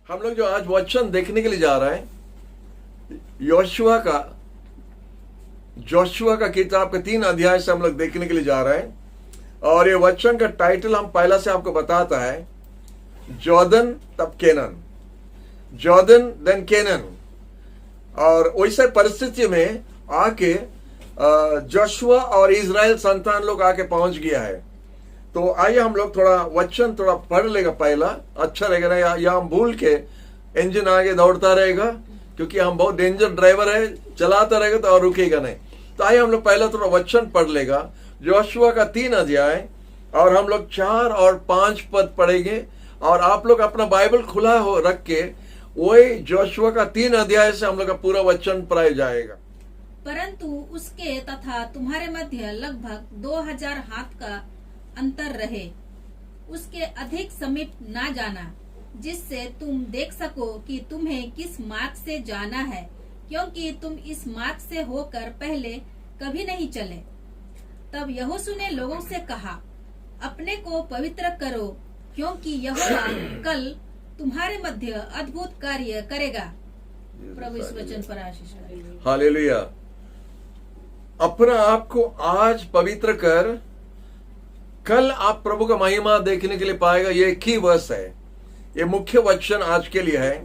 हम लोग जो आज वचन देखने के लिए जा रहे हैं जोशुआ का किताब के 3 अध्याय से हम लोग देखने के लिए जा रहे हैं। और ये वचन का टाइटल हम पहला से आपको बताता है, जॉर्डन तब केनन, जॉर्डन देन केनन। और वैसे परिस्थिति में आके जोशुआ और इजराइल संतान लोग आके पहुंच गया है। तो आइए हम लोग थोड़ा वचन थोड़ा पढ़ लेगा, पहला अच्छा रहेगा ना, या हम भूल के इंजन आगे दौड़ता रहेगा, क्योंकि हम बहुत डेंजर ड्राइवर है, चलाता रहेगा तो और रुकेगा नहीं। तो आइए हम लोग पहला थोड़ा वचन पढ़ लेगा, जोशुआ का 3 अध्याय, और हम लोग 4 और 5 पद पढ़ेंगे। और आप लोग अपना बाइबल खुला हो रख के वही जोशुआ का 3 अध्याय से हम लोग का पूरा वचन पढ़ाया जाएगा। परंतु उसके तथा तुम्हारे मध्य लगभग 2000 हाथ का अंतर रहे, उसके अधिक समीप ना जाना, जिससे तुम देख सको कि तुम्हें किस मार्ग से जाना है, क्योंकि तुम इस मार्ग से होकर पहले कभी नहीं चले। तब यहोशू ने लोगों से कहा, अपने को पवित्र करो, क्योंकि यहोवा कल तुम्हारे मध्य अद्भुत कार्य करेगा। प्रभु इस वचन पर आशीष करे। हालेलुया। अपना आप को आज पवित्र कर, कल आप प्रभु का महिमा देखने के लिए पाएगा। ये एक ही वर्ष है, ये मुख्य वचन आज के लिए है।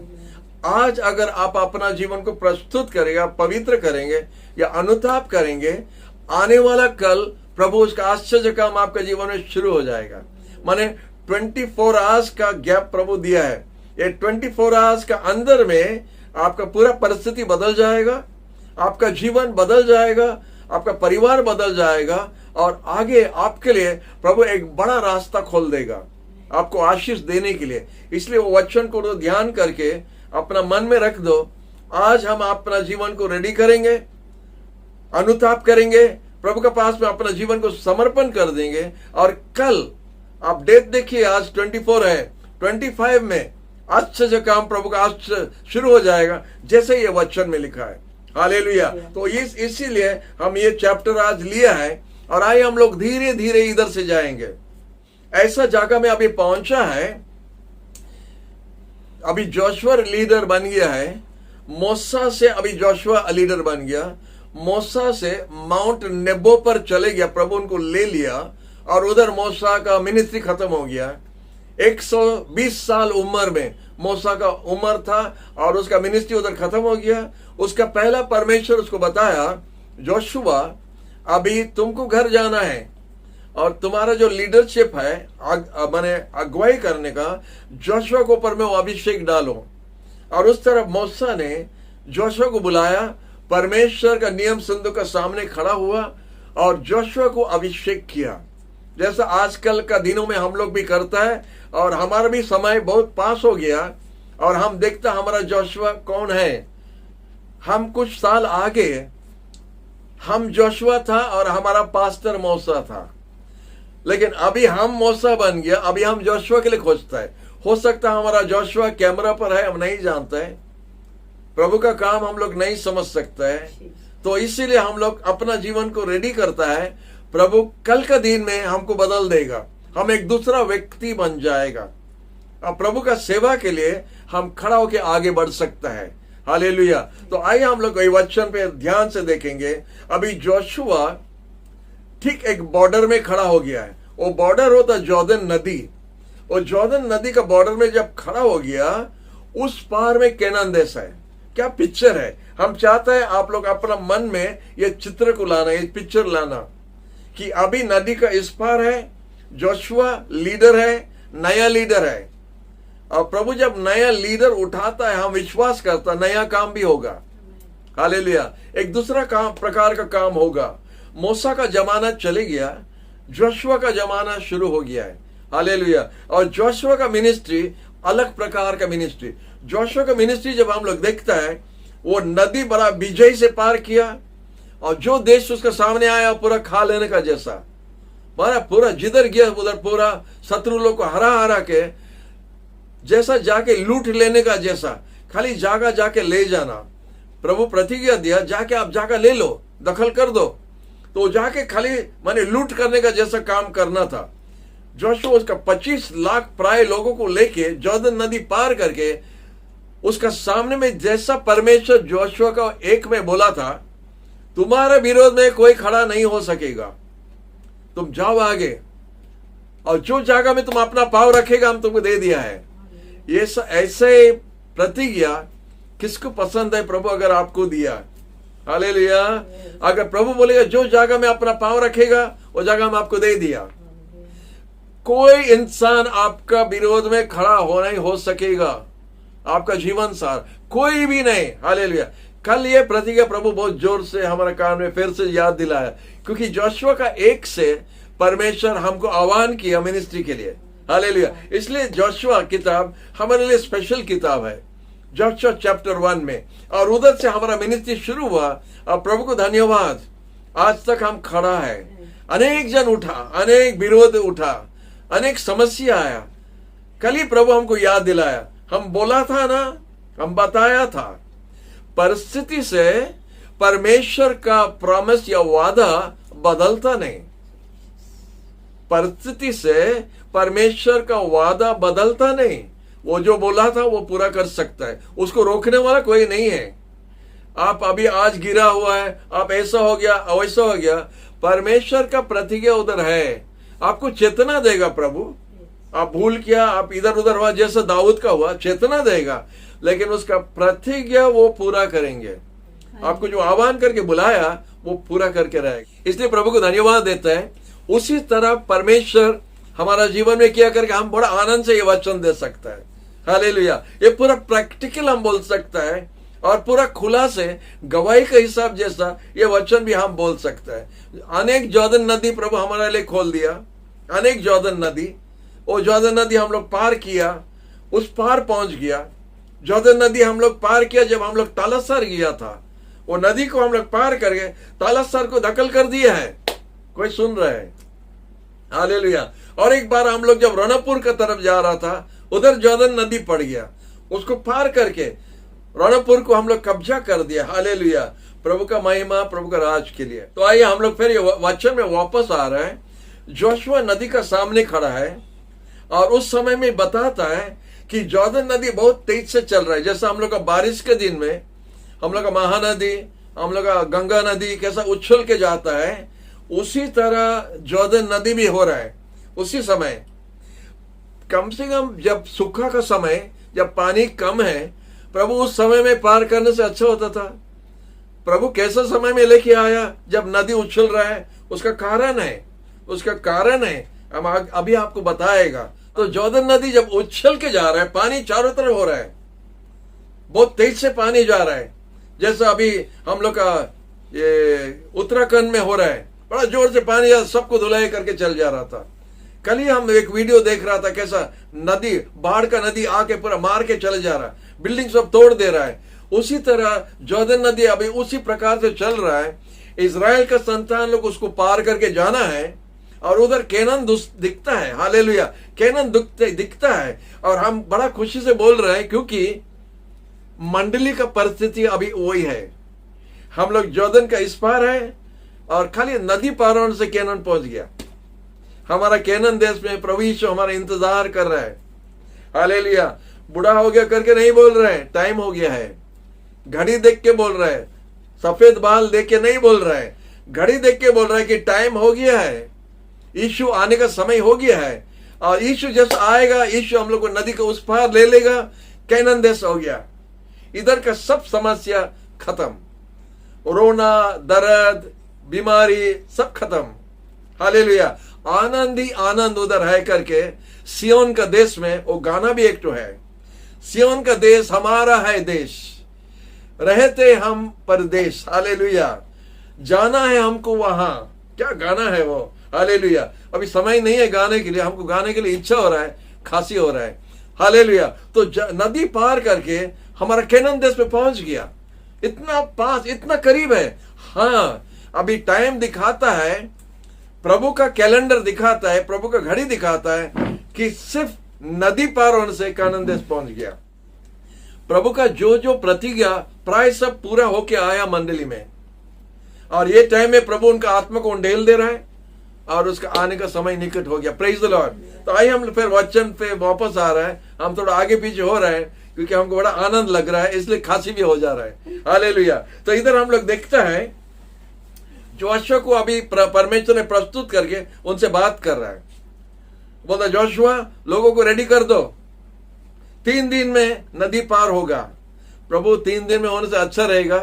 आज अगर आप अपना जीवन को प्रस्तुत करेगा, पवित्र करेंगे या अनुताप करेंगे, आने वाला कल प्रभु उसका आश्चर्य काम आपके जीवन में शुरू हो जाएगा। माने 24 आवर्स का गैप प्रभु दिया है। ये 24 आवर्स का अंदर में आपका पूरा परिस्थिति बदल जाएगा, आपका जीवन बदल जाएगा, आपका परिवार बदल जाएगा, और आगे आपके लिए प्रभु एक बड़ा रास्ता खोल देगा आपको आशीष देने के लिए। इसलिए वो वचन को तो ध्यान करके अपना मन में रख दो। आज हम अपना जीवन को रेडी करेंगे, अनुताप करेंगे, प्रभु के पास में अपना जीवन को समर्पण कर देंगे। और कल आप डेट देखिए, आज 24 है, 25 में आश्चर्य काम प्रभु का आश्चर्य शुरू हो जाएगा, जैसे ये वचन में लिखा है। हालेलुया। तो इसीलिए हम ये चैप्टर आज लिया है। और आइए हम लोग धीरे धीरे इधर से जाएंगे। ऐसा जगह में अभी पहुंचा है, अभी जोशुआ लीडर बन गया है। मूसा से अभी जोशुआ लीडर बन गया। मूसा से माउंट नेबो पर चले गया, प्रभु उनको ले लिया, और उधर मूसा का मिनिस्ट्री खत्म हो गया। 120 साल उम्र में मूसा का उम्र था, और उसका मिनिस्ट्री उधर खत्म हो गया। उसका पहला परमेश्वर उसको बताया, जोशुआ अभी तुमको घर जाना है, और तुम्हारा जो लीडरशिप है माने अगुवाई करने का, जोशुआ को ऊपर में वो अभिषेक डालो। और उस तरफ मूसा ने जोशुआ को बुलाया, परमेश्वर का नियम संदूक के सामने खड़ा हुआ और जोशुआ को अभिषेक किया, जैसा आजकल का दिनों में हम लोग भी करता है। और हमारा भी समय बहुत पास हो गया, और हम देखता हमारा जोशुआ कौन है। हम कुछ साल आगे हम जोशुआ था और हमारा पास्टर मूसा था, लेकिन अभी हम मूसा बन गया, अभी हम जोशुआ के लिए खोजता है। हो सकता है हमारा जोशुआ कैमरा पर है, हम नहीं जानते हैं, प्रभु का काम हम लोग नहीं समझ सकते हैं। तो इसीलिए हम लोग अपना जीवन को रेडी करता है। प्रभु कल का दिन में हमको बदल देगा, हम एक दूसरा व्यक्ति बन जाएगा, और प्रभु का सेवा के लिए हम खड़ा होकर आगे बढ़ सकता है। हालेलुया। तो आइए हम लोग वचन पे ध्यान से देखेंगे। अभी जोशुआ ठीक एक बॉर्डर में खड़ा हो गया है। वो बॉर्डर होता जॉर्डन नदी। और जॉर्डन नदी का बॉर्डर में जब खड़ा हो गया, उस पार में केनान देश है। क्या पिक्चर है। हम चाहते हैं आप लोग अपना मन में ये चित्र को लाना, ये पिक्चर लाना, कि अभी नदी का इस पार है, जोशुआ लीडर है, नया लीडर है। और प्रभु जब नया लीडर उठाता है, हम विश्वास करता है नया काम भी होगा। हालेलुया। एक दूसरा काम प्रकार का काम होगा। मूसा का जमाना चले गया, जोशुआ का जमाना शुरू हो गया है। हालेलुया। और जोशुआ का मिनिस्ट्री अलग प्रकार का मिनिस्ट्री। जोशुआ का मिनिस्ट्री जब हम लोग देखता है, वो नदी बड़ा विजय से पार किया, और जो देश उसके सामने आया पूरा खा लेने का जैसा, मारा पूरा जिधर गया उधर पूरा शत्रु लोग को हरा हरा के जैसा जाके लूट लेने का जैसा, खाली जागा जाके ले जाना। प्रभु प्रतिज्ञा दिया, जाके आप जाकर ले लो, दखल कर दो। तो जाके खाली माने लूट करने का जैसा काम करना था। जोशुआ उसका 25 लाख प्राय लोगों को लेके जॉर्डन नदी पार करके उसका सामने में जैसा परमेश्वर जोशुआ का 1 में बोला था, तुम्हारे विरोध में कोई खड़ा नहीं हो सकेगा, तुम जाओ आगे, और जो जगह में तुम अपना पांव रखेगा हम तुमको दे दिया है। ये ऐसे प्रतिज्ञा किसको पसंद है? प्रभु अगर आपको दिया, हालेलुया। अगर प्रभु बोलेगा जो जगह में अपना पांव रखेगा वो जगह हम आपको दे दिया, कोई इंसान आपका विरोध में खड़ा हो नहीं हो सकेगा, आपका जीवन सार कोई भी नहीं। हालेलुया। कल ये प्रतिज्ञा प्रभु बहुत जोर से हमारे कान में फिर से याद दिलाया, क्योंकि जोशुआ का 1 से परमेश्वर हमको आह्वान किया मिनिस्ट्री के लिए। हालेलुया। इसलिए जोशुआ किताब हमारे लिए स्पेशल किताब है, जोशुआ चैप्टर 1 में, और उधर से हमारा मिनिस्ट्री शुरू हुआ। और प्रभु को धन्यवाद, आज तक हम खड़ा है। अनेक जन उठा, अनेक विरोध उठा, अनेक समस्या आया, कल ही प्रभु हमको याद दिलाया। हम बोला था ना, हम बताया था, परिस्थिति से परमेश्वर का प्रॉमिस या वादा बदलता नहीं। परिस्थिति से परमेश्वर का वादा बदलता नहीं। वो जो बोला था वो पूरा कर सकता है, उसको रोकने वाला कोई नहीं है। आप अभी आज गिरा हुआ है, आप ऐसा हो गया वैसा हो गया, परमेश्वर का प्रतिज्ञा उधर है, आपको चेतना देगा प्रभु। आप भूल किया, आप इधर उधर हुआ, जैसा दाऊद का हुआ, चेतना देगा, लेकिन उसका प्रतिज्ञा वो पूरा करेंगे। आपको जो आह्वान करके बुलाया वो पूरा करके रहेगा। इसलिए प्रभु को धन्यवाद देता है। उसी तरह परमेश्वर हमारा जीवन में किया करके हम बड़ा आनंद से ये वचन दे सकता है। हालेलुया। ये पूरा प्रैक्टिकल हम बोल सकता है, और पूरा खुला से गवाही का हिसाब जैसा ये वचन भी हम बोल सकता है। अनेक जॉर्दन नदी प्रभु हमारे लिए खोल दिया, अनेक जॉर्दन नदी, वो जॉर्दन नदी हम लोग पार किया, उस पार पहुंच गया। जॉर्दन नदी हम लोग पार किया जब हम लोग तालासर गया था, वो नदी को हम लोग पार करके तालासर को धकल कर दिया है। कोई सुन रहा है? हालेलुया। और एक बार हम लोग जब रणपुर का तरफ जा रहा था, उधर जॉर्दन नदी पड़ गया, उसको पार करके रणपुर को हम लोग कब्जा कर दिया। हालेलुया। प्रभु का महिमा, प्रभु का राज के लिए। तो आइए हम लोग फिर ये वचन में वापस आ रहे हैं। जोशुआ नदी का सामने खड़ा है और उस समय में बताता है कि जॉर्दन नदी बहुत तेज से चल रहा है। जैसा हम लोग का बारिश के दिन में हम लोग का महानदी, हम लोग का गंगा नदी कैसा उछल के जाता है, उसी तरह जॉर्दन नदी भी हो रहा है। उसी समय कम से कम जब सूखा का समय, जब पानी कम है, प्रभु उस समय में पार करने से अच्छा होता था। प्रभु कैसा समय में लेके आया जब नदी उछल रहा है? उसका कारण है, उसका कारण है, हम अभी आपको बताएगा। तो जॉर्दन नदी जब उछल के जा रहा है, पानी चारों तरफ हो रहा है, बहुत तेज से पानी जा रहा है। जैसा अभी हम लोग का ये उत्तराखंड में हो रहा है, बड़ा जोर से पानी सबको धुलाई करके चल जा रहा था। कल ही हम एक वीडियो देख रहा था, कैसा नदी, बाढ़ का नदी आके पूरा मार के चले जा रहा है, बिल्डिंग सब तोड़ दे रहा है। उसी तरह जॉर्दन नदी अभी उसी प्रकार से चल रहा है। इजराइल का संतान लोग उसको पार करके जाना है, और उधर केनान दिखता है। हालेलुया। केनान दिखता है, और हम बड़ा खुशी से बोल रहे हैं, क्योंकि मंडली का परिस्थिति अभी वही है। हम लोग जॉर्दन का इस पार है, और खाली नदी पार होने से केनान पहुंच गया। हमारा केनान देश में प्रभु यीशु हमारा इंतजार कर रहा है। हालेलुया। बुढ़ा हो गया करके नहीं बोल रहे हैं, टाइम हो गया है। घड़ी देख के बोल रहा है, सफेद बाल देख के नहीं बोल रहा है, घड़ी देख के बोल रहा है कि टाइम हो गया है, यीशु आने का समय हो गया है। और यीशु जैसा आएगा, यीशु हम लोग को नदी को उस पार ले लेगा। कैनान देश हो गया, इधर का सब समस्या खत्म, रोना, दर्द, बीमारी सब खत्म। हालेलुया। आनंद ही आनंद उधर है करके सियोन का देश में वो गाना भी एक तो है, सियोन का देश हमारा है देश, रहते हम परदेश। हालेलुया। जाना है हमको वहां। क्या गाना है वो? हालेलुया। अभी समय नहीं है गाने के लिए, हमको गाने के लिए इच्छा हो रहा है, खांसी हो रहा है। हालेलुया। तो नदी पार करके हमारा केनान देश में पहुंच गया। इतना पास, इतना करीब है। हाँ, अभी टाइम दिखाता है, प्रभु का कैलेंडर दिखाता है, प्रभु का घड़ी दिखाता है कि सिर्फ नदी पार होने से केनान देश पहुंच गया। प्रभु का जो जो प्रतिज्ञा प्राय सब पूरा होके आया मंडली में, और ये टाइम में प्रभु उनका आत्मा को उंडेल दे रहा है। और उसका आने का समय निकट हो गया। Praise the Lord. तो आइए हम फिर वचन पे वापस आ रहा है। हम थोड़ा आगे पीछे हो रहे हैं क्योंकि हमको बड़ा आनंद लग रहा है, इसलिए खांसी भी हो जा रहा है। हालेलुया। तो इधर हम लोग देखते हैं जोशुआ को अभी परमेश्वर ने प्रस्तुत करके उनसे बात कर रहा है। बोलता जोशुआ लोगों को रेडी कर दो, 3 दिन में नदी पार होगा। प्रभु 3 दिन में होने से अच्छा रहेगा।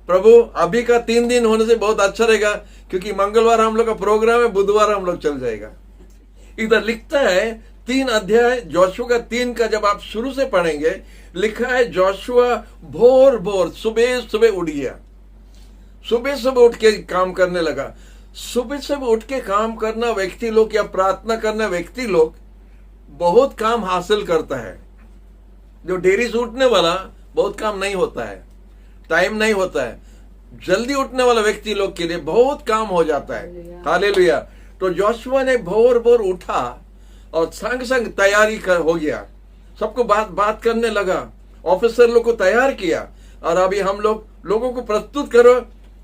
प्रभु अभी का 3 दिन होने से बहुत अच्छा रहेगा क्योंकि मंगलवार हम लोग का प्रोग्राम है, बुधवार हम लोग चल जाएगा। इधर लिखता है 3 अध्याय जोशुआ का 3 का जब आप शुरू से पढ़ेंगे, लिखा है जोशुआ भोर भोर सुबह सुबह उठ गया। सुबह सुबह उठ के काम करने लगा। सुबह सुबह उठ के काम करना व्यक्ति लोग या प्रार्थना करना व्यक्ति लोग बहुत काम हासिल करता है। जो देरी से उठने वाला बहुत काम नहीं होता है, टाइम नहीं होता है। जल्दी उठने वाला व्यक्ति लोग के लिए बहुत काम हो जाता है। हालेलुया। तो जोशुआ ने भोर भोर उठा और संग संग तैयारी हो गया। सबको बात करने लगा, ऑफिसर लोग को तैयार किया और अभी हम लोगों को प्रस्तुत करो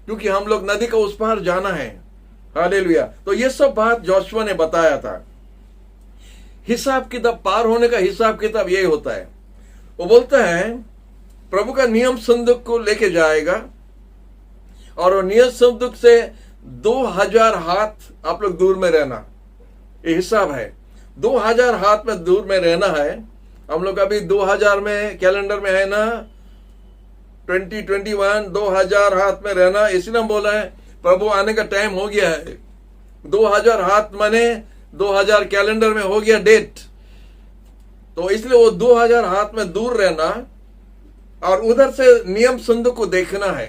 क्योंकि हम लोग नदी का उस पार जाना है। हालेलुया। तो ये सब बात जोशुआ ने बताया था। हिसाब किताब पार होने का हिसाब किताब यही होता है। वो बोलता है प्रभु का नियम संदूक को लेके जाएगा और वो नियम संदूक से 2000 हाथ आप लोग दूर में रहना। ये हिसाब है, 2000 हाथ में दूर में रहना है। हम लोग अभी 2000 में कैलेंडर में है ना, 2021 2000 हाथ में रहना। इसलिए हम बोला है प्रभु आने का टाइम हो गया है। 2000 हाथ माने 2000 कैलेंडर में हो गया डेट। तो इसलिए वो 2000 हाथ में दूर रहना और उधर से नियम संदूक को देखना है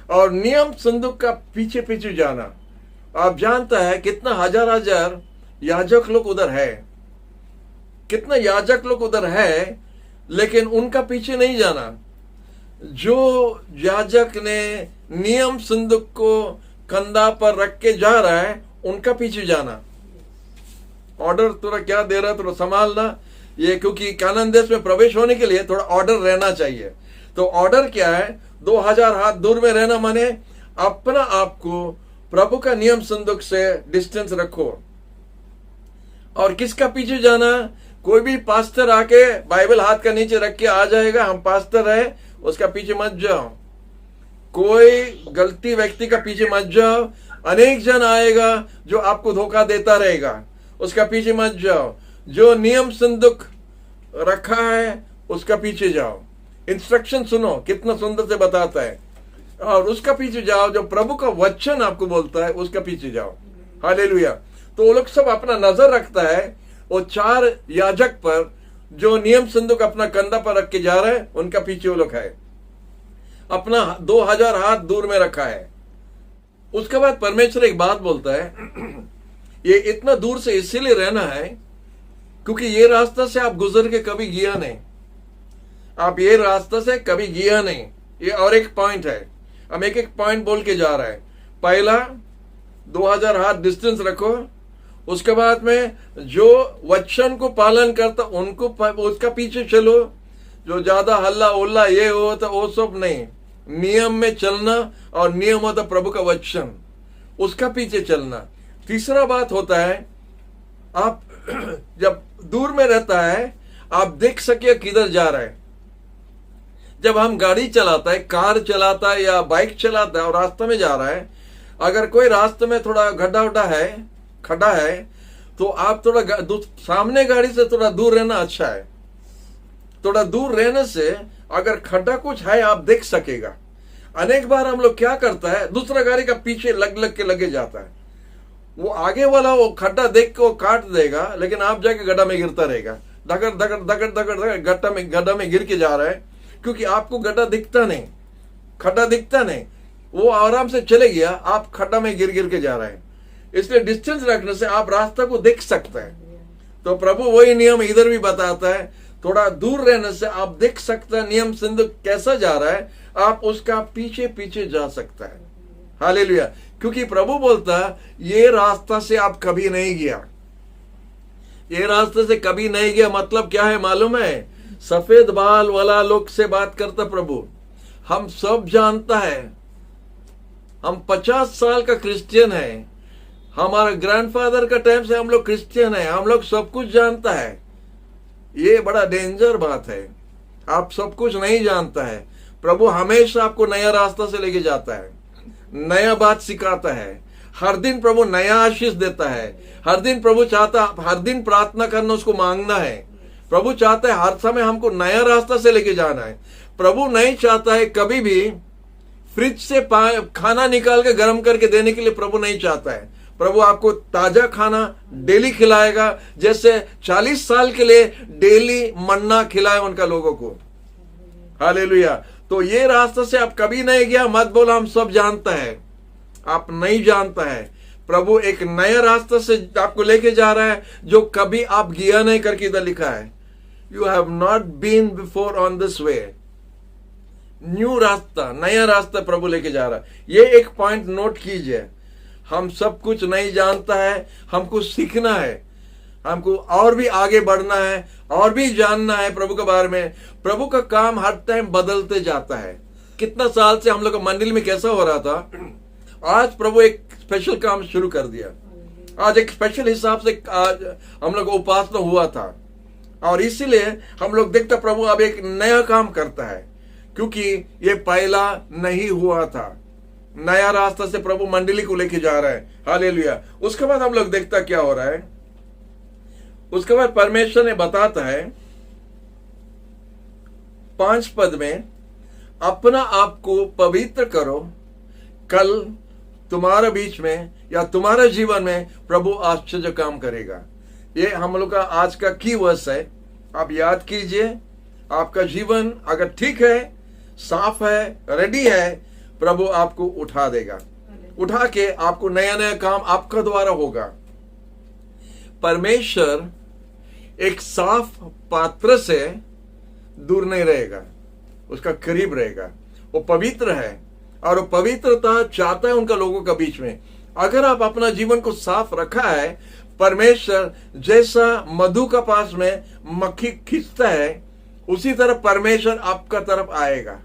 और नियम संदूक का पीछे पीछे जाना। आप जानता है कितना हजार याजक लोग उधर है, कितना याजक लोग उधर है, लेकिन उनका पीछे नहीं जाना। जो याजक ने नियम संदूक को कंधा पर रख के जा रहा है उनका पीछे जाना। ऑर्डर थोड़ा क्या दे रहा है, थोड़ा संभालना ये, क्योंकि कानान देश में प्रवेश होने के लिए थोड़ा ऑर्डर रहना चाहिए। तो ऑर्डर क्या है, 2000 हाथ दूर में रहना माने अपना आप को प्रभु का नियम संदूक से डिस्टेंस रखो। और किसका पीछे जाना, कोई भी पास्टर आके बाइबल हाथ का नीचे रख के आ जाएगा, हम पास्टर है, उसका पीछे मत जाओ। कोई गलती व्यक्ति का पीछे मत जाओ। अनेक जन आएगा जो आपको धोखा देता रहेगा, उसका पीछे मत जाओ। जो नियम संदूक रखा है उसका पीछे जाओ। इंस्ट्रक्शन सुनो, कितना सुंदर से बताता है, और उसका पीछे जाओ। जो प्रभु का वचन आपको बोलता है उसका पीछे जाओ। हालेलुया। तो वो लोग सब अपना नजर रखता है वो 4 याजक पर जो नियम संदूक अपना कंधा पर रख के जा रहे हैं, उनका पीछे वो लोग है। अपना 2000 हाथ दूर में रखा है। उसके बाद परमेश्वर एक बात बोलता है, ये इतना दूर से इसीलिए रहना है क्योंकि ये रास्ता से आप गुजर के कभी गया नहीं। आप ये रास्ता से कभी गया नहीं। ये और एक पॉइंट है, हम एक एक पॉइंट बोल के जा रहा है। पहला 2000 हाथ डिस्टेंस रखो। उसके बाद में जो वचन को पालन करता उनको उसका पीछे चलो। जो ज्यादा हल्ला उल्ला ये हो तो वो सब नहीं, नियम में चलना, और नियम होता प्रभु का वचन, उसका पीछे चलना। तीसरा बात होता है, आप जब दूर में रहता है आप देख सके किधर जा रहा है। जब हम गाड़ी चलाता है, कार चलाता है या बाइक चलाता है और रास्ते में जा रहा है, अगर कोई रास्ते में थोड़ा गड्ढा उड्ढा है, खड्डा है, तो आप थोड़ा सामने गाड़ी से थोड़ा दूर रहना अच्छा है। थोड़ा दूर रहने से अगर खड्डा कुछ है आप देख सकेगा। अनेक बार हम लोग क्या करता है, दूसरा गाड़ी का पीछे लग के लगे जाता है। वो आगे वाला वो खड्डा देख के वो काट देगा, लेकिन आप जाके गड्ढा में गिरता रहेगा। धगड़ धगड़ धगड़ धगड़ गड्ढा में गिर के जा रहा है, क्योंकि आपको गड्ढा दिखता नहीं, खड्डा दिखता नहीं। वो आराम से चले गया, आप खड्डा में गिर के जा रहे हैं। इसलिए डिस्टेंस रखने से आप रास्ता को देख सकते हैं। तो प्रभु वही नियम इधर भी बताता है, थोड़ा दूर रहने से आप देख सकते हैं नियम संदूक कैसा जा रहा है, आप उसका पीछे पीछे जा सकता है। हालेलुया। क्योंकि प्रभु बोलता ये रास्ता से आप कभी नहीं गया, ये रास्ते से कभी नहीं गया। मतलब क्या है मालूम है, सफेद बाल वाला लोग से बात करता प्रभु। हम सब जानता है, हम 50 साल का क्रिश्चियन है, हमारा ग्रैंडफादर का टाइम से हम लोग क्रिश्चियन है, हम लोग सब कुछ जानता है। ये बड़ा डेंजर बात है। आप सब कुछ नहीं जानता है। प्रभु हमेशा आपको नया रास्ता से लेके जाता है, नया बात सिखाता है। हर दिन प्रभु नया आशीष देता है। हर दिन प्रभु चाहता, हर दिन प्रार्थना करना, उसको मांगना है। प्रभु चाहता है हर समय हमको नया रास्ता से लेके जाना है। प्रभु नहीं चाहता है कभी भी फ्रिज से खाना निकाल के गर्म करके देने के लिए प्रभु नहीं चाहता है। प्रभु आपको ताजा खाना डेली खिलाएगा, जैसे 40 साल के लिए डेली मन्ना खिलाए उनका लोगों को। हालेलुया। तो ये रास्ता से आप कभी नहीं गया मत बोला हम सब जानता है। आप नहीं जानता है। प्रभु एक नया रास्ता से आपको लेके जा रहा है जो कभी आप गया नहीं, करके इधर लिखा है, you have not been before on this way. New रास्ता, नया रास्ता प्रभु लेके जा रहा है। ये एक पॉइंट नोट कीजिए। हम सब कुछ नहीं जानता है, हमको सीखना है, हमको और भी आगे बढ़ना है, और भी जानना है प्रभु के बारे में। प्रभु का काम हर टाइम बदलते जाता है। कितना साल से हम लोग का मंदिर में कैसा हो रहा था, आज प्रभु एक स्पेशल काम शुरू कर दिया। आज एक स्पेशल हिसाब से आज हम लोग उपासना हुआ था, और इसीलिए हम लोग देखते प्रभु अब एक नया काम करता है, क्योंकि ये पहला नहीं हुआ था। नया रास्ता से प्रभु मंडली को लेके जा रहा है। हालेलुया। उसके बाद हम लोग देखता क्या हो रहा है। उसके बाद परमेश्वर ने बताता है 5 पद में, अपना आप को पवित्र करो, कल तुम्हारे बीच में या तुम्हारे जीवन में प्रभु आश्चर्य काम करेगा। ये हम लोग का आज का की वर्स है। आप याद कीजिए, आपका जीवन अगर ठीक है, साफ है, रेडी है, प्रभु आपको उठा देगा। उठा के आपको नया नया काम आपका द्वारा होगा। परमेश्वर एक साफ पात्र से दूर नहीं रहेगा, उसका करीब रहेगा। वो पवित्र है और वो पवित्रता चाहता है उनका लोगों के बीच में। अगर आप अपना जीवन को साफ रखा है, परमेश्वर जैसा मधु का पास में मक्खी खींचता है, उसी तरह परमेश्वर आपका तरफ आएगा,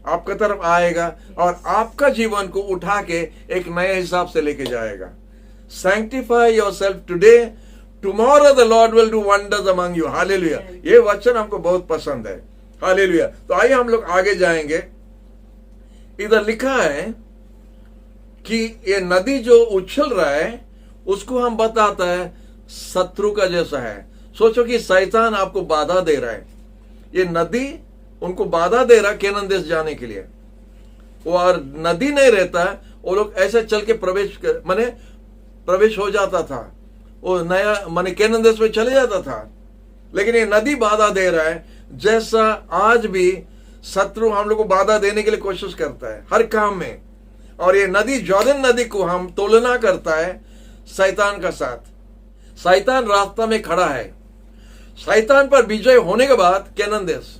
आपका तरफ आएगा और आपका जीवन को उठा के एक नए हिसाब से लेके जाएगा। Sanctify yourself today, tomorrow the Lord will do wonders among you. Hallelujah. ये वचन हमको बहुत पसंद है। हालेलुया। तो आइए हम लोग आगे जाएंगे। इधर लिखा है कि ये नदी जो उछल रहा है उसको हम बताता है शत्रु का जैसा है। सोचो कि शैतान आपको बाधा दे रहा है। ये नदी उनको बाधा दे रहा केनान देश जाने के लिए। वो और नदी नहीं रहता, वो लोग ऐसे चल के प्रवेश हो जाता था, वो नया माने केनान देश में चले जाता था। लेकिन ये नदी बाधा दे रहा है, जैसा आज भी शत्रु हम लोग को बाधा देने के लिए कोशिश करता है हर काम में। और ये नदी, जॉर्डन नदी को हम तुलना करता है शैतान का साथ। शैतान रास्ता में खड़ा है। शैतान पर विजय होने के बाद केनान देश।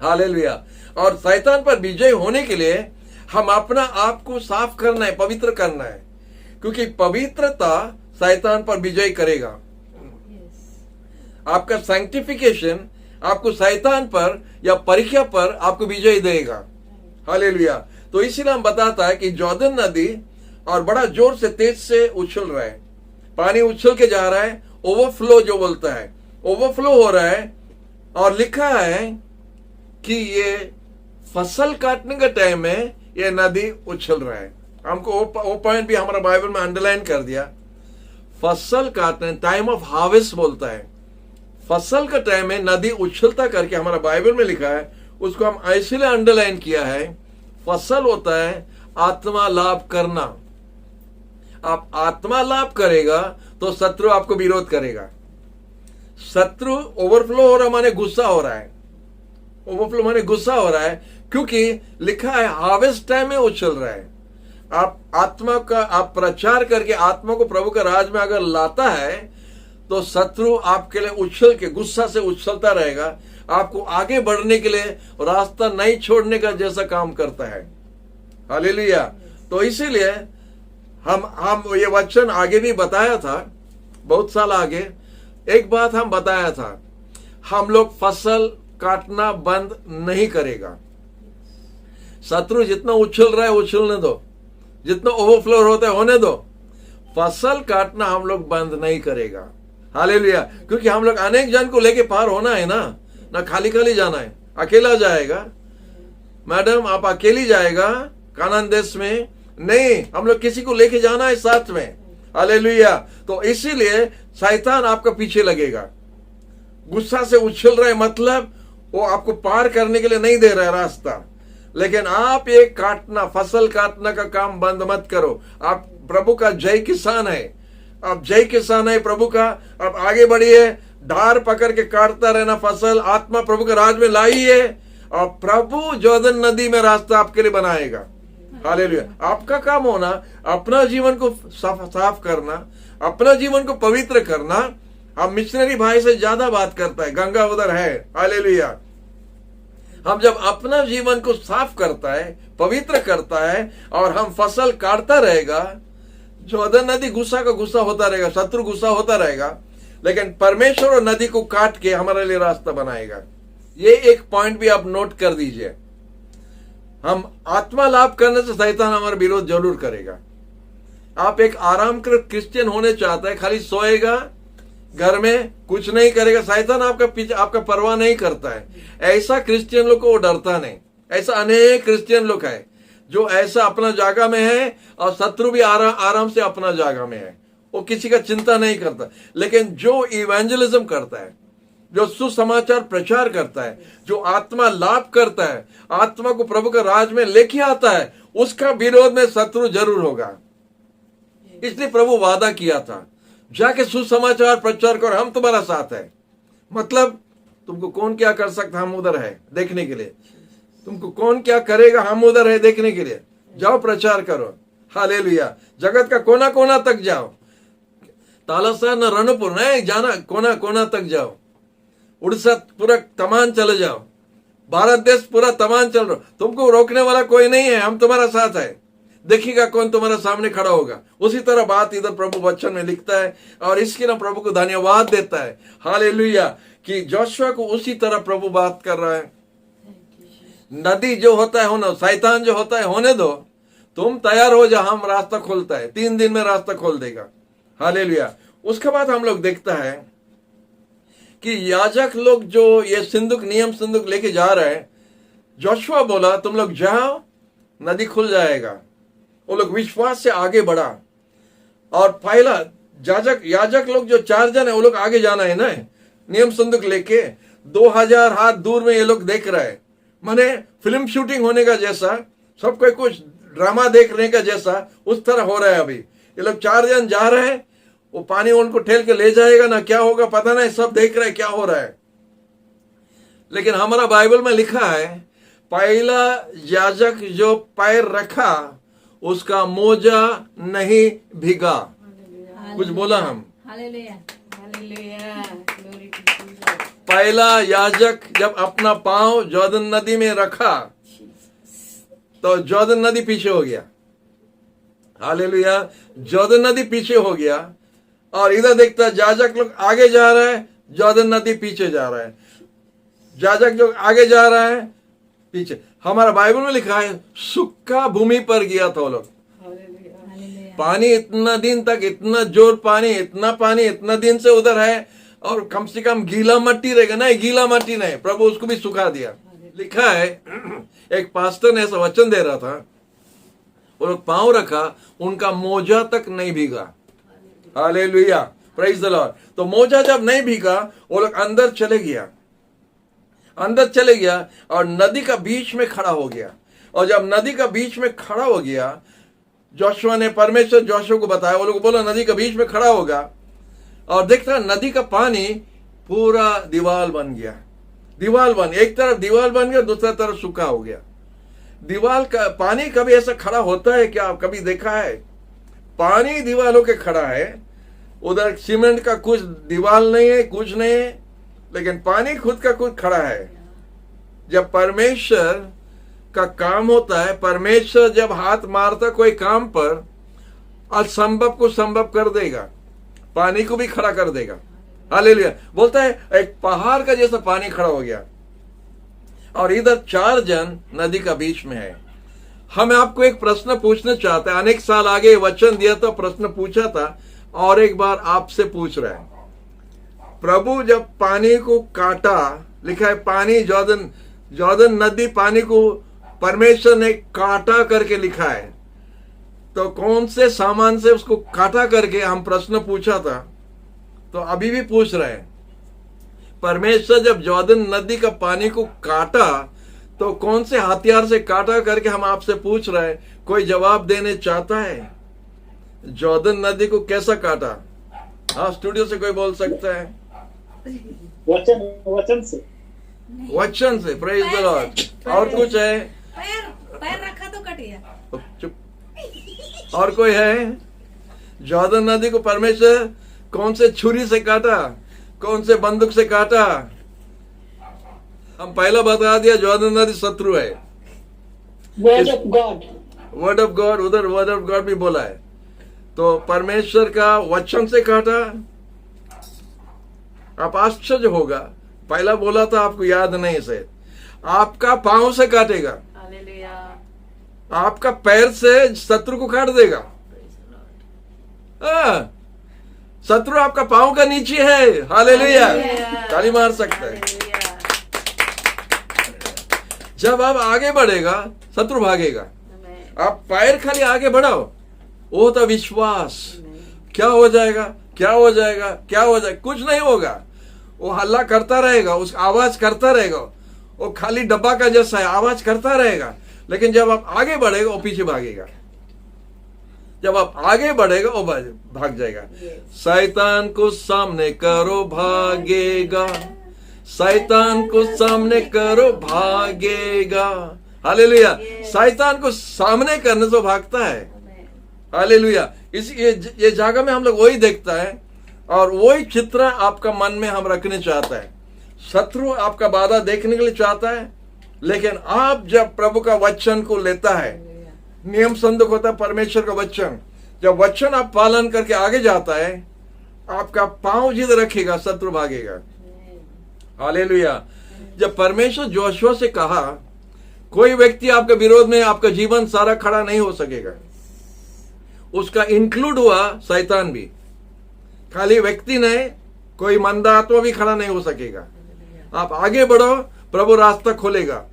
हालेलुया। और शैतान पर विजय होने के लिए हम अपना आप को साफ करना है, पवित्र करना है, क्योंकि पवित्रता शैतान पर विजय करेगा। आपका सैंक्टिफिकेशन आपको शैतान पर या परीक्षा पर आपको विजय देगा। हालेलुया। तो इसीलिए हम बताता है कि जॉर्डन नदी और बड़ा जोर से तेज से उछल रहा है, पानी उछल के जा रहा है, ओवरफ्लो जो बोलता है, ओवरफ्लो हो रहा है। और लिखा है कि ये फसल काटने का टाइम में ये नदी उछल रहा है। हमको वो पॉइंट भी हमारा बाइबल में अंडरलाइन कर दिया। फसल काटने, टाइम ऑफ हार्वेस्ट बोलता है। फसल का टाइम में नदी उछलता करके हमारा बाइबल में लिखा है, उसको हम इसलिए अंडरलाइन किया है। फसल होता है आत्मा लाभ करना। आप आत्मा लाभ करेगा तो शत्रु आपको विरोध करेगा। शत्रु ओवरफ्लो हो रहा माने गुस्सा हो रहा है, ओवरफ्लो माने गुस्सा हो रहा है, क्योंकि लिखा है हार्वेस्ट टाइम में उछल रहा है। आप आत्मा का आप प्रचार करके आत्मा को प्रभु का राज में अगर लाता है तो शत्रु आपके लिए उछल के गुस्सा से उछलता रहेगा, आपको आगे बढ़ने के लिए रास्ता नहीं छोड़ने का जैसा काम करता है। हालेलुया। तो इसीलिए हम ये वचन आगे भी बताया था, बहुत साल आगे एक बात हम बताया था, हम लोग फसल काटना बंद नहीं करेगा। शत्रु जितना उछल रहा है उछलने दो, जितना ओवरफ्लो होता है होने दो, फसल काटना हम लोग बंद नहीं करेगा। हालेलुया। क्योंकि हम लोग अनेक जन को लेके पार होना है ना खाली खाली जाना है। अकेला जाएगा मैडम, आप अकेली जाएगा कानान देश में नहीं, हम लोग किसी को लेके जाना है साथ में। हालेलुया। तो इसीलिए शैतान आपका पीछे लगेगा, गुस्सा से उछल रहा है, मतलब वो आपको पार करने के लिए नहीं दे रहा है रास्ता। लेकिन आप ये काटना, फसल काटना का काम बंद मत करो। आप प्रभु का जय किसान है, आप जय किसान है प्रभु का। आप आगे बढ़िए, धार पकड़ के काटता रहना फसल, आत्मा प्रभु के राज में लाइए और प्रभु जोर्दन नदी में रास्ता आपके लिए बनाएगा। हालेलुया। आपका काम होना अपना जीवन को साफ करना, अपना जीवन को पवित्र करना। हम मिशनरी भाई से ज्यादा बात करता है, गंगा उधर है। हालेलुया। हम जब अपना जीवन को साफ करता है, पवित्र करता है और हम फसल काटता रहेगा, जोर्दन नदी गुस्सा का गुस्सा होता रहेगा, शत्रु गुस्सा होता रहेगा, लेकिन परमेश्वर और नदी को काट के हमारे लिए रास्ता बनाएगा। ये एक पॉइंट भी आप नोट कर दीजिए। हम आत्मा लाभ करने से शैतान हमारा विरोध जरूर करेगा। आप एक आरामकृत क्रिश्चियन होने चाहते हैं, खाली सोएगा घर में, कुछ नहीं करेगा, शैतान आपका पीछे, आपका परवाह नहीं करता है। ऐसा क्रिश्चियन लोग को वो डरता नहीं। ऐसा अनेक क्रिश्चियन लोग है जो ऐसा अपना जगह में है और शत्रु भी आराम से अपना जगह में है, वो किसी का चिंता नहीं करता। लेकिन जो इवेंजलिज्म करता है, जो सुसमाचार प्रचार करता है, जो आत्मा लाभ करता है, आत्मा को प्रभु के राज में लेके आता है, उसका विरोध में शत्रु जरूर होगा। इसलिए प्रभु वादा किया था, जाके सुसमाचार प्रचार करो, हम तुम्हारा साथ है। मतलब तुमको कौन क्या कर सकता, हम उधर है देखने के लिए। तुमको कौन क्या करेगा, हम उधर है देखने के लिए। जाओ प्रचार करो। हालेलुया। जगत का कोना कोना तक जाओ, तालासर न रणपुर नहीं जाना, कोना कोना तक जाओ। उड़ीसा पूरा तमान चले जाओ, भारत देश पूरा तमान चल रहा, तुमको रोकने वाला कोई नहीं है, हम तुम्हारा साथ है। देखिएगा कौन तुम्हारा सामने खड़ा होगा। उसी तरह बात इधर प्रभु वचन में लिखता है और इसके ना प्रभु को धन्यवाद देता है। हालेलुया। कि जोशुआ को उसी तरह प्रभु बात कर रहा है। नदी जो होता है होना, शैतान जो होता है होने दो, तुम तैयार हो जाओ, हम रास्ता खोलता है, 3 दिन में रास्ता खोल देगा। हालेलुया। उसके बाद हम लोग देखता है कि याजक लोग जो ये सिंदूक, नियम सिंदूक लेके जा रहे हैं, जोशुआ बोला तुम लोग जाओ, नदी खुल जाएगा। वो लोग विश्वास से आगे बढ़ा और पहला याजक लोग जो 4 जन है, वो लोग आगे जाना है ना, नियम सिंदूक लेके 2000 हाथ दूर में ये लोग देख रहे हैं। माने फिल्म शूटिंग होने का जैसा, सब कोई कुछ ड्रामा देखने का जैसा उस तरह हो रहा है। अभी ये लोग 4 जन जा रहे हैं, वो पानी उनको ठेल के ले जाएगा ना, क्या होगा पता नहीं, सब देख रहे हैं क्या हो रहा है। लेकिन हमारा बाइबल में लिखा है, पहला याजक जो पैर रखा उसका मोजा नहीं भीगा। कुछ बोला हम? हालेलुया। पहला याजक जब अपना पांव जोर्दन नदी में रखा तो जोर्दन नदी पीछे हो गया। हालेलुया। जोर्दन नदी पीछे हो गया और इधर देखता याजक लोग आगे जा रहा है, जोर्दन नदी पीछे जा रहा है। याजक लोग आगे जा रहा है, पीछे। हमारा बाइबल में लिखा है सूखा भूमि पर गया था वो लोग। पानी इतना दिन तक, इतना जोर पानी, इतना पानी इतना दिन से उधर है और कम से कम गीला मट्टी रहेगा। नहीं, गीला मट्टी नहीं, प्रभु उसको भी सुखा दिया। लिखा है, एक पास्टर ने ऐसा वचन दे रहा था, वो लोग पांव रखा, उनका मोजा तक नहीं भीगा। Hallelujah, praise the Lord. तो मोजा जब नहीं भीगा, वो लोग अंदर चले गया और नदी का बीच में खड़ा हो गया। और जब नदी का बीच में खड़ा हो गया, जोशुआ ने, परमेश्वर जोशुआ को बताया, वो लोग बोला नदी का बीच में खड़ा होगा और देखता नदी का पानी पूरा दीवार बन गया। एक तरफ दीवार बन गया, दूसरा तरफ सूखा हो गया। दीवार का पानी कभी ऐसा खड़ा होता है क्या? आप कभी देखा है? पानी दीवारों के खड़ा है, उधर सीमेंट का कुछ दीवार नहीं है, कुछ नहीं है, लेकिन पानी खुद का खुद खड़ा है। जब परमेश्वर का काम होता है, परमेश्वर जब हाथ मारता कोई काम पर, असंभव को संभव कर देगा, पानी को भी खड़ा कर देगा। हालेलुया। बोलता है एक पहाड़ का जैसा पानी खड़ा हो गया और इधर 4 जन नदी का बीच में है। हम आपको एक प्रश्न पूछना चाहते हैं। अनेक साल आगे वचन दिया था, प्रश्न पूछा था, और एक बार आपसे पूछ रहे हैं। प्रभु जब पानी को काटा, लिखा है पानी जॉर्दन नदी पानी को परमेश्वर ने काटा करके लिखा है, तो कौन से सामान से उसको काटा करके हम प्रश्न पूछा था, तो अभी भी पूछ रहे हैं। परमेश्वर जब जॉर्दन नदी का पानी को काटा तो कौन से हथियार से काटा करके हम आपसे पूछ रहे हैं। कोई जवाब देने चाहता है? जॉर्दन नदी को कैसा काटा? हाँ, स्टूडियो से कोई बोल सकता है? वचन से। वचन से। Praise the Lord. और कुछ है? पैर रखा तो कट गया। चुप। और कोई है? जॉर्दन नदी को परमेश्वर कौन से छुरी से काटा, कौन से बंदूक से काटा? हम पहला बता दिया, जॉर्दन नदी शत्रु है। Word of God. Word of God, उधर वर्ड ऑफ गॉड भी बोला है। तो परमेश्वर का वचन से काटा। आप आश्चर्य होगा, पहला बोला था आपको याद नहीं से, आपका पांव से काटेगा, आपका पैर से शत्रु को काट देगा। शत्रु आपका पांव का नीचे है। हालेलुया, ताली मार सकता है। जब आप आगे बढ़ेगा शत्रु भागेगा। आप पैर खाली आगे बढ़ाओ, वो होता विश्वास। क्या हो जाएगा, क्या हो जाएगा, क्या हो जाएगा? कुछ नहीं होगा। वो हल्ला करता रहेगा, उस आवाज करता रहेगा, वो खाली डब्बा का जैसा है, आवाज करता रहेगा। लेकिन जब आप आगे बढ़ेगा वो पीछे भागेगा। जब आप आगे बढ़ेगा वो भाग जाएगा। शैतान को सामने करो भागेगा, शैतान को सामने करो भागेगा। हालेलुया। शैतान को सामने करने से भागता है। हालेलुया। ये जगह में हम लोग वही देखता है और वही चित्र आपका मन में हम रखने चाहता है। शत्रु आपका बाधा देखने के लिए चाहता है, लेकिन आप जब प्रभु का वचन को लेता है, नियम संदुक होता है परमेश्वर का वचन, जब वचन आप पालन करके आगे जाता है, आपका पांव जिद रखेगा, शत्रु भागेगा। हालेलुया। जब परमेश्वर जोशुआ से कहा कोई व्यक्ति आपके विरोध में आपका जीवन सारा खड़ा नहीं हो सकेगा, उसका इंक्लूड हुआ शैतान भी। खाली व्यक्ति नहीं, कोई मंदा आत्मा भी खड़ा नहीं हो सकेगा। आप आगे बढ़ो, प्रभु रास्ता खोलेगा।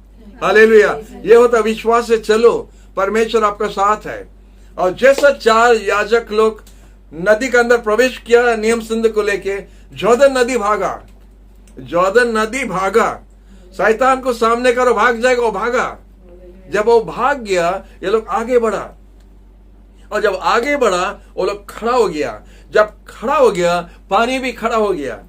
हालेलुया। ये होता विश्वास से चलो, परमेश्वर आपका साथ है। और जैसा 4 याजक लोग नदी के अंदर प्रवेश किया नियम सिंध को लेके, जॉर्दन नदी भागा। जॉर्दन नदी भागा। शैतान को सामने करो, भाग जाएगा। वो भागा। जब वो भाग गया, ये लोग आगे बढ़ा, और जब आगे बढ़ा वो लोग खड़ा हो गया। जब खड़ा हो गया, पानी भी खड़ा हो गया,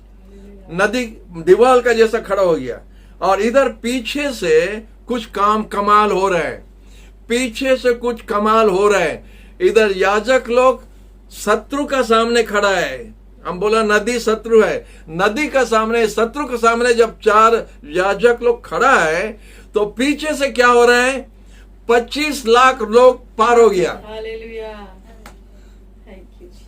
नदी दीवार का जैसा खड़ा हो गया। और इधर पीछे से कुछ कमाल हो रहा है, पीछे से कुछ कमाल हो रहा है। इधर याजक लोग शत्रु का सामने खड़ा है। हम बोला नदी शत्रु है, नदी का सामने, शत्रु के सामने जब 4 याजक लोग खड़ा है, तो पीछे से क्या हो रहा है? 25 लाख लोग पार हो गया।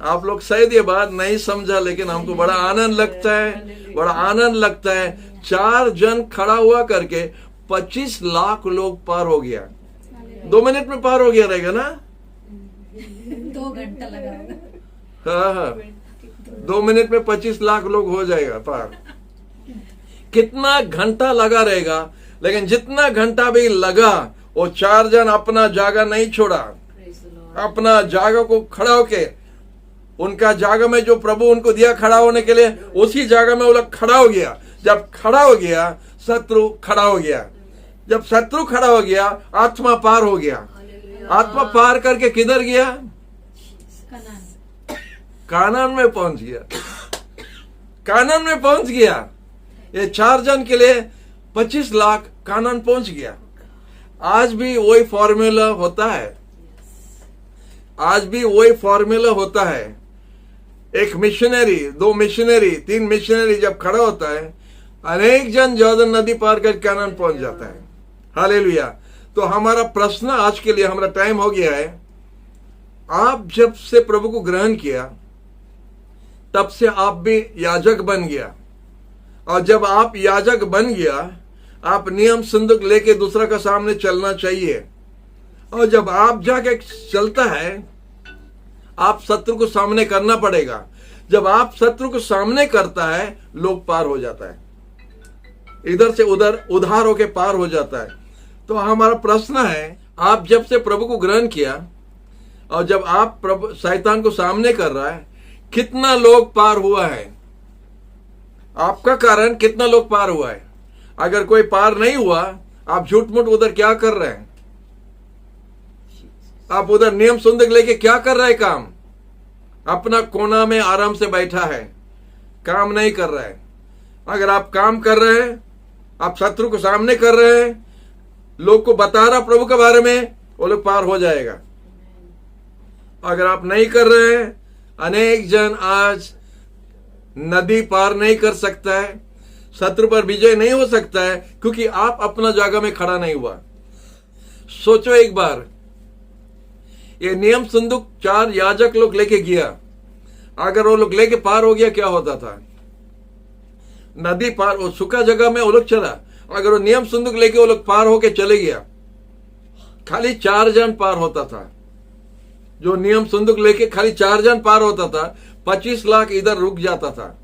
आप लोग शायद ये बात नहीं समझा, लेकिन हमको बड़ा आनंद लगता है, बड़ा आनंद लगता है। 4 जन खड़ा हुआ करके 25 लाख लोग पार हो गया। 2 मिनट में पार हो गया रहेगा ना? 2 घंटा लगा होगा। हाँ, 2 मिनट में 25 लाख लोग हो जाएगा पार। कितना घंटा लगा रहेगा, लेकिन जितना घंटा भी लगा, वो 4 जन अपना जगह नहीं छोड़ा। अपना जगह को खड़ा होके, उनका जगह में जो प्रभु उनको दिया खड़ा होने के लिए, उसी जगह में वो लोग खड़ा हो गया। जब खड़ा हो गया, शत्रु खड़ा हो गया। जब शत्रु खड़ा हो गया, आत्मा पार हो गया। आत्मा पार करके किधर गया? कानान में पहुंच गया। कानान में पहुंच गया। ये 4 जन के लिए 25 लाख कानान पहुंच गया। आज भी वही फॉर्मूला होता है। आज भी वही फॉर्मूला होता है। एक मिशनरी, 2 मिशनरी, 3 मिशनरी जब खड़ा होता है, अनेक जन जॉर्दन नदी पार कर कानान पहुंच जाता है। हालेलुया। तो हमारा प्रश्न आज के लिए, हमारा टाइम हो गया है। आप जब से प्रभु को ग्रहण किया, तब से आप भी याजक बन गया। और जब आप याजक बन गया, आप नियम संदूक लेके दूसरा का सामने चलना चाहिए। और जब आप जाके चलता है, आप शत्रु को सामने करना पड़ेगा। जब आप शत्रु को सामने करता है, लोग पार हो जाता है, इधर से उधर उधार होके पार हो जाता है। तो हमारा प्रश्न है, आप जब से प्रभु को ग्रहण किया और जब आप प्रभु शैतान को सामने कर रहा है, कितना लोग पार हुआ है? आपका कारण कितना लोग पार हुआ है? अगर कोई पार नहीं हुआ, आप झूठ मूठ उधर क्या कर रहे हैं? आप उधर नियम सुंदर लेके क्या कर रहे हैं? काम अपना कोना में आराम से बैठा है, काम नहीं कर रहा है। अगर आप काम कर रहे हैं, आप शत्रु को सामने कर रहे हैं, लोग को बता रहा प्रभु के बारे में, वो लोग पार हो जाएगा। अगर आप नहीं कर रहे हैं, अनेक जन आज नदी पार नहीं कर सकता है, शत्रु पर विजय नहीं हो सकता है, क्योंकि आप अपना जगह में खड़ा नहीं हुआ। सोचो एक बार, ये नियम संदूक 4 याजक लोग लेके गया, अगर वो लोग लेके पार हो गया, क्या होता था? नदी पार, वो सूखा जगह में वो लोग चला, अगर वो नियम संदूक लेके वो लोग पार होके चले गया, खाली 4 जन पार होता था। जो नियम संदूक लेके खाली 4 जन पार होता था, 25 लाख इधर रुक जाता था,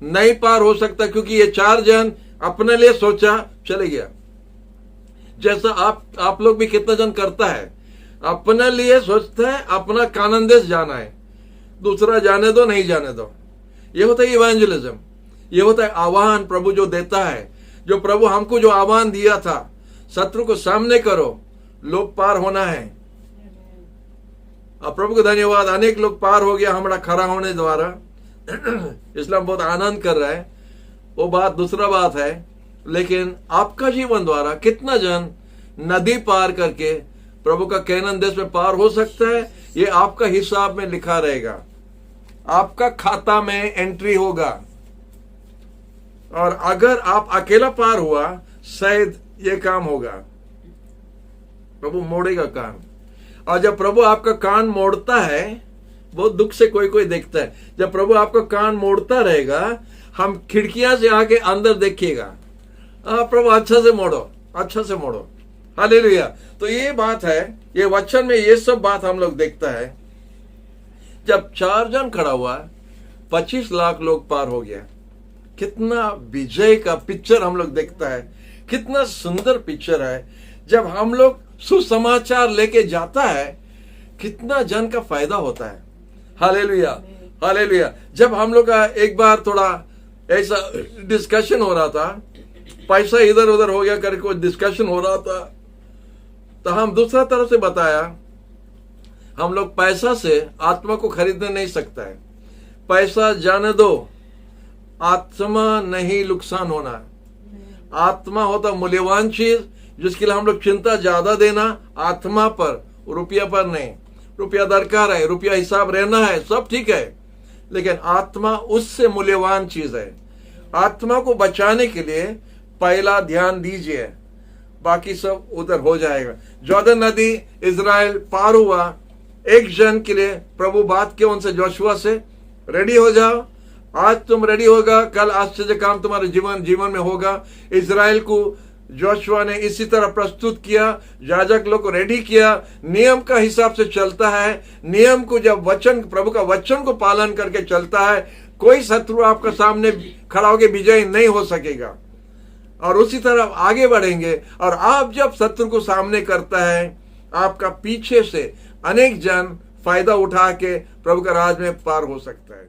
नहीं पार हो सकता, क्योंकि ये 4 जन अपने लिए सोचा, चले गया। जैसा आप लोग भी कितना जन करता है, अपने लिए सोचता है, अपना कानंदेश जाना है, दूसरा जाने दो, नहीं जाने दो। ये होता है इवेंजलिज्म, ये होता है आह्वान प्रभु जो देता है। जो प्रभु हमको जो आह्वान दिया था, शत्रु को सामने करो, लोग पार होना है। अब प्रभु को धन्यवाद, अनेक लोग पार हो गया हमारा खड़ा होने द्वारा, इसलिए हम बहुत आनंद कर रहे हैं। वो बात दूसरा बात है, लेकिन आपका जीवन द्वारा कितना जन नदी पार करके प्रभु का कैनान देश में पार हो सकता है, ये आपका हिसाब में लिखा रहेगा, आपका खाता में एंट्री होगा। और अगर आप अकेला पार हुआ, शायद ये काम होगा, प्रभु मोड़ेगा कान। और जब प्रभु आपका कान मोड़ता है, बहुत दुख से कोई कोई देखता है, जब प्रभु आपका कान मोड़ता रहेगा, हम खिड़कियां से आके अंदर देखिएगा, प्रभु अच्छा से मोड़ो, अच्छा से मोड़ो, हालेलुया। तो ये बात है, ये वचन में ये सब बात हम लोग देखता है। जब 4 जन खड़ा हुआ, 25 लाख लोग पार हो गया। कितना विजय का पिक्चर हम लोग देखता है, कितना सुंदर पिक्चर है। जब हम लोग सुसमाचार लेके जाता है, कितना जन का फायदा होता है। Hallelujah, hallelujah. जब हम लोग का एक बार थोड़ा ऐसा डिस्कशन हो रहा था, पैसा इधर उधर हो गया करके कुछ डिस्कशन हो रहा था, तो हम दूसरा तरफ से बताया, हम लोग पैसा से आत्मा को खरीदने नहीं सकता है। पैसा जाने दो, आत्मा नहीं नुकसान होना। आत्मा होता मूल्यवान चीज, जिसके लिए हम लोग चिंता ज्यादा देना आत्मा पर, रुपया पर नहीं। रुपया दरकार है, रुपया हिसाब रहना है, सब ठीक है, लेकिन आत्मा उससे मूल्यवान चीज है। आत्मा को बचाने के लिए पहला ध्यान दीजिए, बाकी सब उधर हो जाएगा। जॉर्डन नदी इजराइल पार हुआ, एक जन के लिए प्रभु बात के उनसे, जोशुआ से, रेडी हो जाओ, आज तुम रेडी होगा, कल आश्चर्य काम तुम्हारे जीवन में होगा। इजराइल को जोशुआ ने इसी तरह प्रस्तुत किया, याजक लोग को रेडी किया, नियम का हिसाब से चलता है। नियम को जब वचन, प्रभु का वचन को पालन करके चलता है, कोई शत्रु आपका सामने खड़ा होकर विजय नहीं हो सकेगा। और उसी तरह आगे बढ़ेंगे। और आप जब शत्रु को सामने करता है, आपका पीछे से अनेक जन फायदा उठा के प्रभु का राज में पार हो सकता है।